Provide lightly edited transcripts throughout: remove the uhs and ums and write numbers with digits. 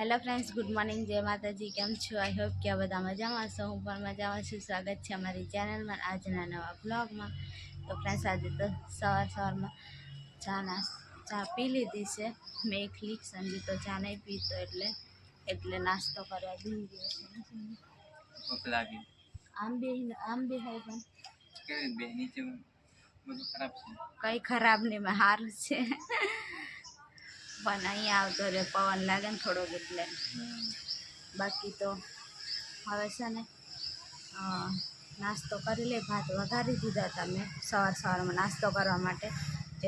Hello friends, good morning, જય માતાજી. કેમ છો? આઈ હોપ કે આ બધા મજામાં છો. હું પણ મજામાં છું. સ્વાગત છે અમારી ચેનલમાં આજના નવા બ્લોગમાં. તો ફ્રેન્ડ્સ, આજે તો સવારમાં ચા પી લીધી છે. મેં એકલી સંજુ તો ચા નહીં પીતો એટલે નાસ્તો કરવા બી ગયો છે. આમ બે હોય પણ કંઈ ખરાબ નહીં, મેં સારું છે. પણ અહીંયા આવતો રે પવન લાગે ને થોડોક એટલે બાકી તો હવે છે ને નાસ્તો કરી લે. ભાત વઘારી દીધા હતા મેં સવારમાં નાસ્તો કરવા માટે,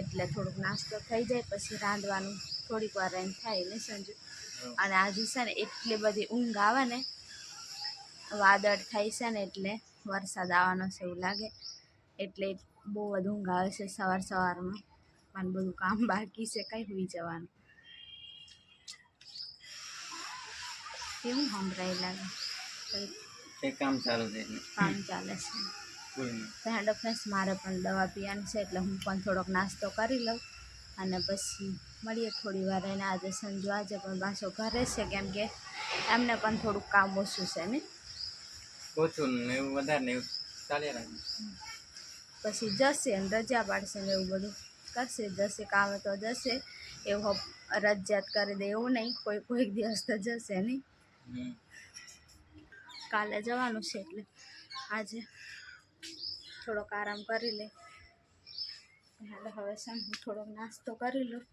એટલે થોડુંક નાસ્તો થઈ જાય પછી રાંધવાનું થોડીક વાર રહીને થાય ને સંજુ. અને આજે છે ને એટલી બધી ઊંઘ આવે ને, વાદળ થાય છે ને એટલે વરસાદ આવવાનો છે એવું લાગે, એટલે બહુ વધુ ઊંઘ આવે છે સવારમાં. પણ બધું કામ બાકી છે, કઈ હોઈ જવાનું. કેવું સંભળાય લાગે? કામ ચાલુ છે, કામ ચાલે છે. હેન્ડ ફ્રેન્ડ્સ, મારે પણ દવા પીવાની છે એટલે હું પણ થોડોક નાસ્તો કરી લઉં અને પછી મળીએ થોડી વાર રહીને. આજે સંજુ આજે પણ પાછો ઘરે છે, કેમ કે એમને પણ થોડુંક કામ ઓછું છે ને, ઓછું ને એવું વધારે ને એવું ચાલ્યા રાખે. પછી જશે અને રજા પાડશે ને એવું બધું કરશે. જશે કામે તો જશે, એવું રજિયાત કરી દે એવું નહીં, કોઈક દિવસ તો જશે નહીં. કાલે જવાનું છે એટલે આજે થોડોક આરામ કરી લે. હવે હું થોડોક નાસ્તો કરી લઉં.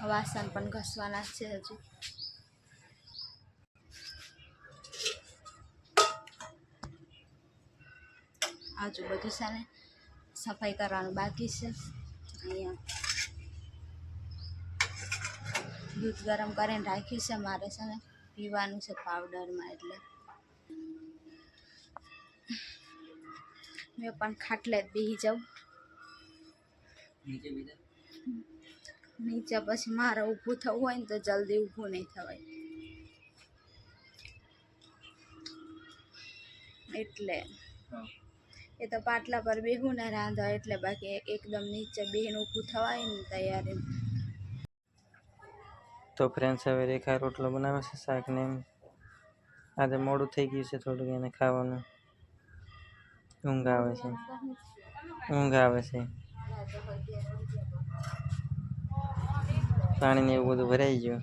વાસણ પણ ઘસવાના છે હજુ. આજુ બધું છે ને સફાઈ કરવાનું બાકી છે. અહીંયા દૂધ ગરમ કરીને રાખ્યું છે, મારે છે ને પીવાનું છે પાવડરમાં, એટલે મેં પણ ખાટલે જ બેસી જાઉં નીચે. પછી મારે ઊભું થવું હોય ને તો જલ્દી ઊભું નહીં થવાય, એટલે એ તો પાટલા પર બેહું ને રાંધવા, એટલે બાકી એકદમ નીચે બેહીને ઊભું થવાય ને તૈયારી. તો ફ્રેન્ડ્સ, હવે રેખા રોટલો બનાવે છે, શાક ને એમ. આજે મોડું થઈ ગયું છે થોડુંક એને ખાવાનું. ઊંઘ આવે છે. પાણી ને એવું બધું ભરાઈ ગયું.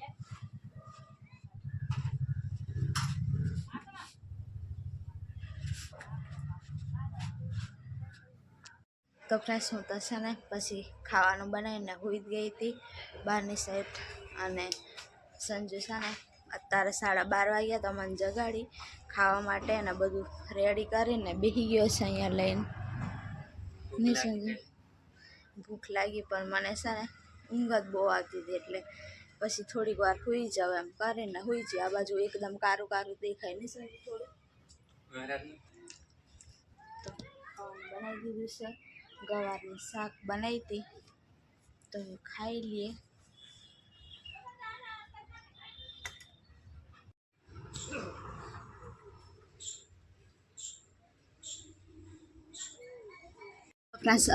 તો ફ્રેન્ડ્સ, હું તો છે ને પછી ખાવાનું બનાવીને સૂઈ જ ગઈ હતી બહારની સાઈડ. અને સંજુ છે ને અત્યારે 12:30 વાગ્યા તો મને જગાડી ખાવા માટે, અને બધું રેડી કરીને બેસી ગયો છે અહીંયા લઈને. નહીં સંજુ, ભૂખ લાગી પણ મને છે ને ઊંઘ જ બહુ આવતી હતી, એટલે પછી થોડીક વાર સૂઈ જાવ એમ કરીને સૂઈ જઈ. આ બાજુ એકદમ કારું દેખાય નહીં સંજુ થોડું. તો ખાવાનું બનાવી દીધું છે. ગવારનું શાક બનાવી હતી તો ખાઈ લઈએ.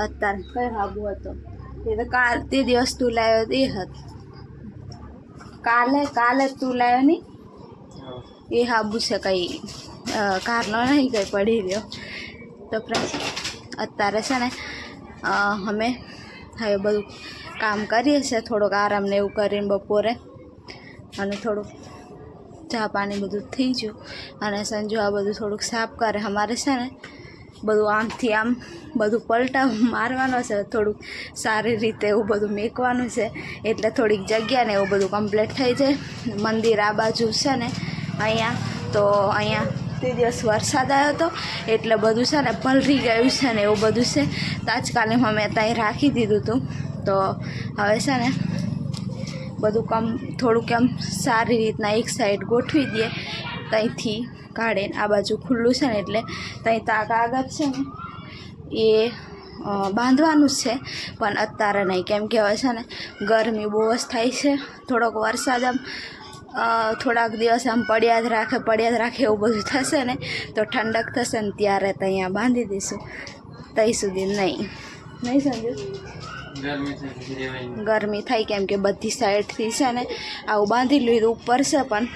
અત્યારે કઈ હાબુ હતો તે તો તે દિવસ તું લાવ્યો એ હતો. કાલે તું લાવ્યો નહીં એ હાબુ છે, કઈ કારનો નહીં કઈ પડી રહ્યો. તો ફ્રેન્ડ્સ, અત્યારે છે ને અમે હવે બધું કામ કરીએ છીએ, થોડોક આરામ ને એવું કરીને બપોરે, અને થોડુંક ચા પાણી બધું થઈ ગયું. અને સંજુ આ બધું થોડુંક સાફ કરે. અમારે છે ને બધું આમથી આમ બધું પલટા મારવાનો છે, થોડુંક સારી રીતે એવું બધું મેકવાનું છે, એટલે થોડીક જગ્યા ને એવું બધું કમ્પ્લીટ થઈ જાય. મંદિર આ બાજુ છે ને અહીંયા, તો અહીંયા તે દિવસ વરસાદ આવ્યો હતો એટલે બધું છે ને પલળી ગયું છે ને એવું બધું છે. તાત્કાલિકમાં મેં ત્યાં રાખી દીધું હતું. તો હવે છે ને બધું થોડુંક એમ સારી રીતના એક સાઈડ ગોઠવી દઈએ. ત્યાંથી કાઢીને આ બાજુ ખુલ્લું છે ને એટલે ત્યાં તાક આગળ છે ને એ બાંધવાનું જ છે, પણ અત્યારે નહીં, કેમ કે હવે છે ને ગરમી બહુ જ થાય છે. થોડોક વરસાદ આમ થોડાક દિવસ આમ પડ્યા જ રાખે એવું બધું થશે ને તો ઠંડક થશે ને ત્યારે ત્યાં બાંધી દઈશું, ત્યાં સુધી નહીં. નહીં સંજુ? ગરમી થઈ રેવાય ગરમી થાય કેમ કે બધી સાઈડથી છે ને આવું બાંધી લીધું, ઉપર છે પણ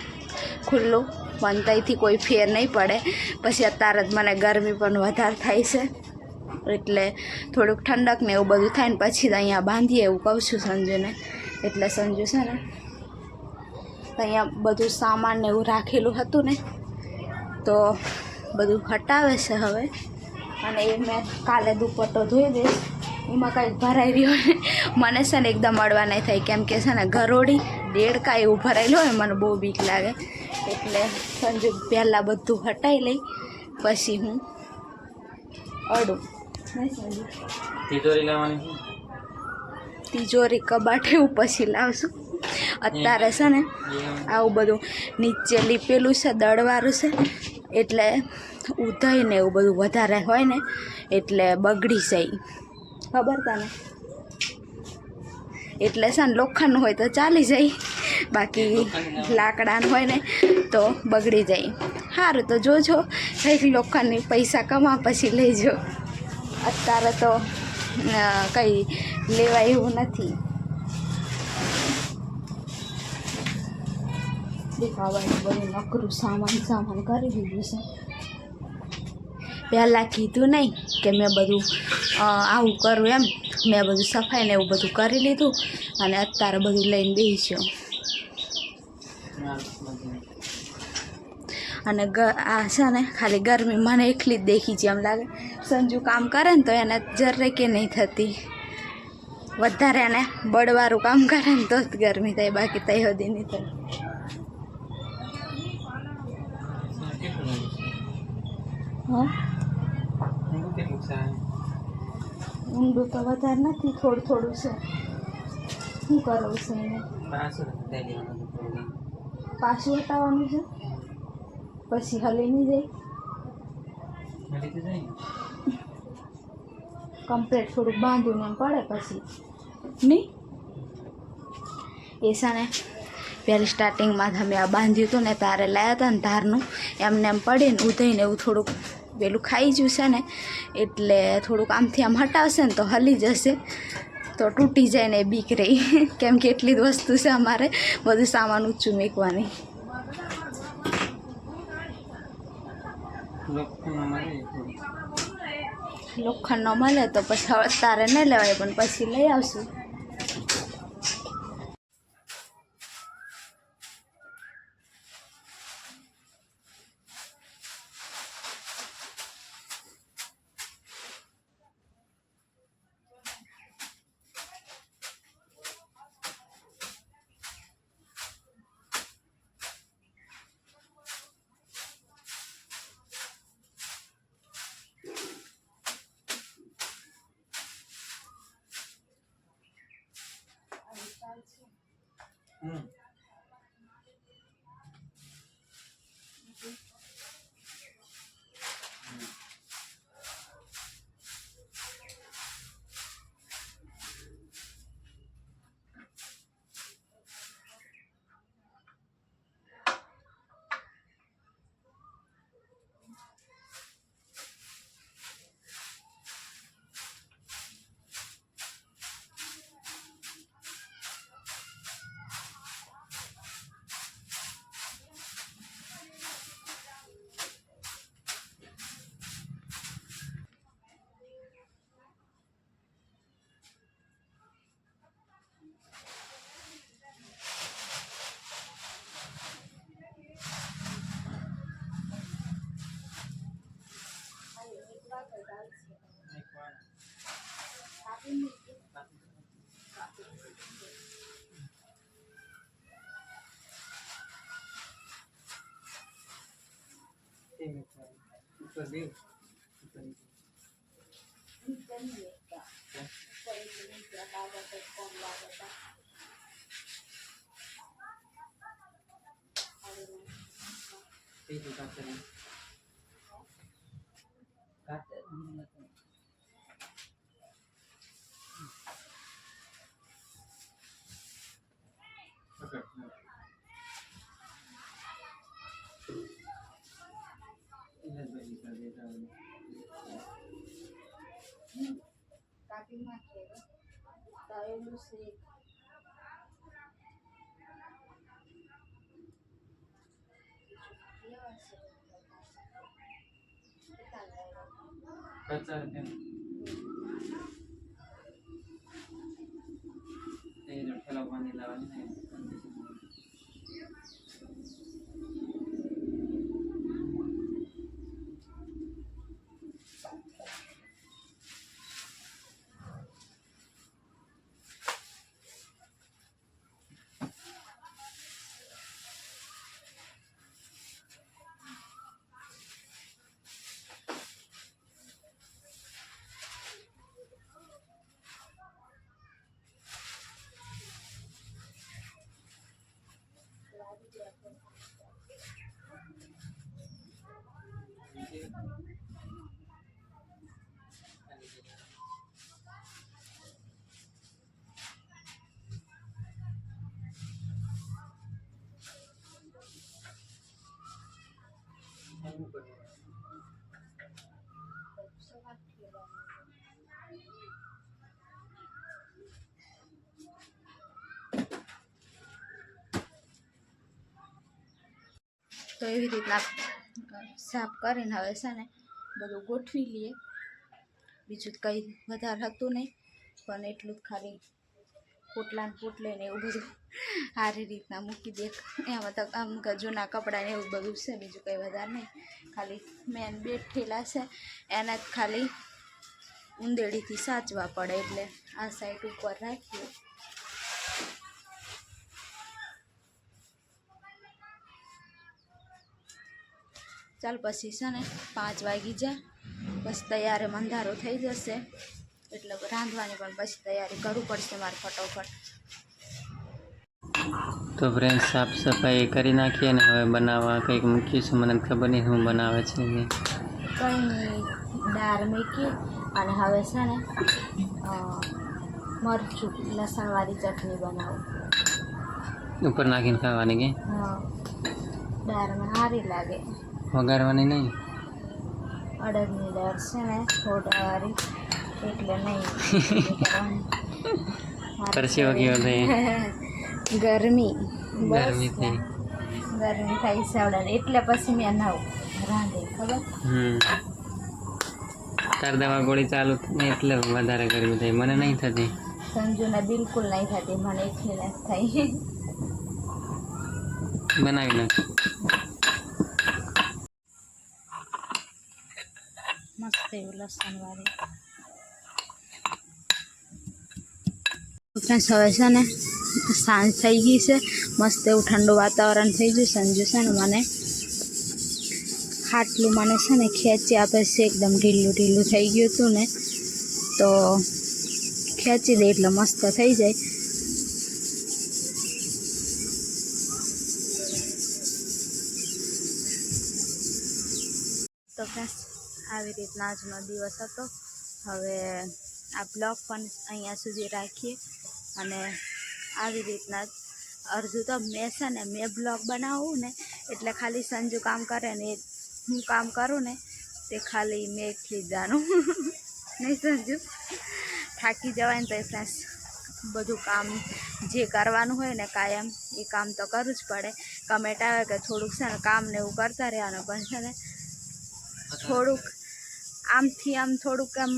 ખુલ્લું, પણ ત્યાંથી કોઈ ફેર નહીં પડે. પછી અત્યારે જ મને ગરમી પણ વધારે થાય છે એટલે થોડુંક ઠંડક ને એવું બધું થાય ને પછી અહીંયા બાંધીએ એવું કહું છું સંજુને. એટલે સંજુ છે ને અહીંયા બધું સામાન ને એવું રાખેલું હતું ને તો બધું હટાવે છે હવે. અને એ મેં કાલે દુપટ્ટો ધોઈ દઈશ, એમાં કાંઈક ભરાઈ રહ્યો ને મને છે ને એકદમ અડવા નહીં થાય કેમ કે છે ને ગરોડી દેડકા એવું ભરાયેલું હોય મને બહુ બીક લાગે. એટલે સંજુ પહેલાં બધું હટાવી લઈ પછી હું અડું. નહીં સંજુ? તિજોરી લાવવાની તિજોરી કબાટ એવું પછી લાવશું. અત્યારે છે ને આવું બધું નીચે લીપેલું છે, દળવાળું છે એટલે ઉધઈ ને એવું બધું વધારે હોય ને એટલે બગડી જાય, ખબર તને? એટલે છે ને લોખંડનું હોય તો ચાલી જાય, બાકી લાકડાનું હોય ને તો બગડી જાય. સારું તો જોજો કંઈક લોખંડની પૈસા કમા પછી લેજો. અત્યારે તો કંઈ લેવાય એવું નથી. દેખાવાનું બધું નકરું સામાન કરી દીધું છે. પહેલાં કીધું નહીં કે મેં બધું આવું કરું એમ, મેં બધું સફાઈ ને એવું બધું કરી લીધું અને અત્યારે બધું લઈને બેસ્યો. અને આ છે ને ખાલી ગરમી મને એકલી જ દેખી છે એમ લાગે. સંજુ કામ કરે ને તો એને જરે કે નહીં થતી, વધારે એને બળવાળું કામ કરે ને તો જ ગરમી થાય, બાકી તઈ સુધી નહીં થાય. હા, ઊંડું તો વધારે નથી, થોડું છે. શું કરવું છે એને? પાછું હટાવવાનું છે પછી હલી નહીં જાય. કમ્પ્લેટ થોડુંક બાંધવું એમ પડે પછી નહીં. એ છે ને પહેલી સ્ટાર્ટિંગમાં અમે આ બાંધ્યું હતું ને તારે લાવ્યા હતા ને ધારનું, એમને એમ પડીને ઉધઈને એવું થોડુંક પેલું ખાઈ ગયું છે ને એટલે થોડુંક આમથી આમ હટાવશે ને તો હલી જશે, તો તૂટી જાય ને એ બીક રહી કેમ કે એટલી જ વસ્તુ છે અમારે બધું સામાન ઊંચું મૂકવાની. લોખંડનો મળે તો પછી અત્યારે નહીં લેવાય પણ પછી લઈ આવશું. કાપી તો એવી રીતના સાફ કરીને હવે છે ને બધું ગોઠવી લઈએ. બીજું કંઈ વધારે હતું નહીં, પણ એટલું જ ખાલી પોટલા ને પોટલે ને એવું બધું સારી રીતના મૂકી દે. એમાં તો આમ જૂના કપડાં ને એવું બધું છે, બીજું કંઈ વધારે નહીં. ખાલી મેન બેઠેલા છે એના જ ખાલી ઉંદેડીથી સાચવા પડે, એટલે આ સાઈડ ઉપર રાખીએ. ચાલ પછી છે ને 5 વાગી જાય, પછી તૈયારી અંધારો થઈ જશે, એટલે રાંધવાની પણ પછી તૈયારી કરવું પડશે મારે ફટોફટ. તો ફ્રેન્ડ સાફ સફાઈ કરી નાખીએ ને હવે બનાવવા કંઈક મૂકીશું. મને ખબર નહીં શું બનાવે છે. કંઈ દાળ મૂકી અને હવે છે ને મરચું લસણવાળી ચટણી બનાવું. ઉપર નાખીને ખાવાની કે? હા, દાળમાં સારી લાગે. વઘારવાની નહીં? અડદની દાળ છે ને થોડાવાળી, એટલે નહીં. પરસેવો કેવો થઈ? ગરમી ગરમી થઈ. ગરમી થાય છે આવડે, એટલે પછી મેં નાવ રાંધે ખબર. તાર દવા ગોળી ચાલુ થાય એટલે વધારે ગરમી થાય, મને નહીં થતી. સંજુને બિલકુલ નહીં થતી, મને એકલી નથી થાય. બનાવી નાખ. મસ્ત એવું લસણવાળી. ફ્રેન્ડ્સ હવે છે ને સાંજ થઈ ગઈ છે, મસ્ત એવું ઠંડુ વાતાવરણ થઈ ગયું. સંજુ છે ને મને ખાટલું મને છે ને ખેંચી આપે છે, એકદમ ઢીલું ઢીલું થઈ ગયું હતું ને, તો ખેંચી દે એટલે મસ્ત થઈ જાય. તો ફ્રેન્ડ્સ આવી રીતના આજનો દિવસ હતો. હવે આ બ્લોગ પણ અહીંયા સુધી રાખીએ, અને આવી રીતના જ અડધું તો મેં છે ને મેં બ્લોગ બનાવું ને એટલે ખાલી સંજુ કામ કરે ને હું કામ કરું ને તે ખાલી મેં એકલી જ જાણું. નહીં સંજુ? થાકી જવાય ને તો ફ્રેન્ડ્સ બધું કામ જે કરવાનું હોય ને કાયમ એ કામ તો કરવું જ પડે. કમેન્ટ આવે કે થોડુંક છે ને કામ ને એવું કરતા રહેવાનું, પણ છે ને થોડુંક આમથી આમ થોડુંક આમ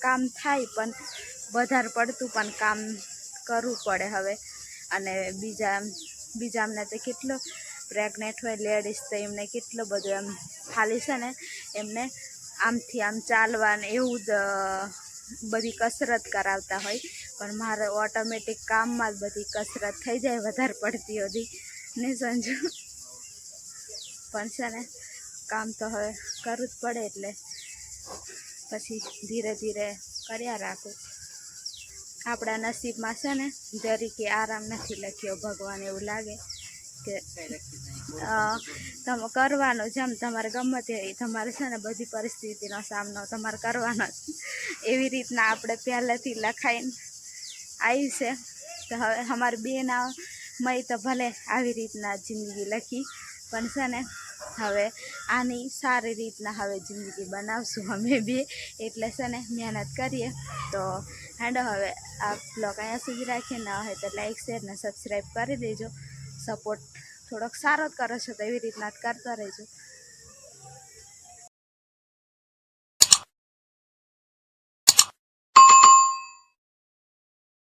કામ થાય, પણ વધારે પડતું પણ કામ કરવું પડે હવે. અને બીજામને તો કેટલો પ્રેગ્નેન્ટ હોય લેડીઝ, તો એમને કેટલો બધો એમ ખાલી છે ને એમને આમથી આમ ચાલવાને એવું જ બધી કસરત કરાવતા હોય, પણ મારે ઓટોમેટિક કામમાં જ બધી કસરત થઈ જાય વધારે પડતી બધી ને સંજુ. પણ છે ને કામ તો હવે કરવું જ પડે, એટલે પછી ધીરે ધીરે કર્યા રાખું. આપણા નસીબમાં છે ને જરીકે આરામ નથી લખ્યો ભગવાન, એવું લાગે કે તમે કરવાનો જેમ તમારે ગમે તે તમારે છે ને બધી પરિસ્થિતિનો સામનો તમારે કરવાનો જ. એવી રીતના આપણે પહેલેથી લખાઈને આવી છે, તો હવે અમારી બેના મય તો ભલે આવી રીતના જિંદગી લખી, પણ છે ને હવે આની સારી રીતના હવે જિંદગી બનાવશું અમે બી, એટલે છે ને મહેનત કરીએ. તો હેડો હવે આ બ્લોગ અહીંયા સુધી રાખીએ. ના હોય તો લાઈક શેર ને સબસ્ક્રાઈબ કરી દેજો. સપોર્ટ થોડોક સારો જ કરો છો તો એવી રીતના જ કરતા રહેજો.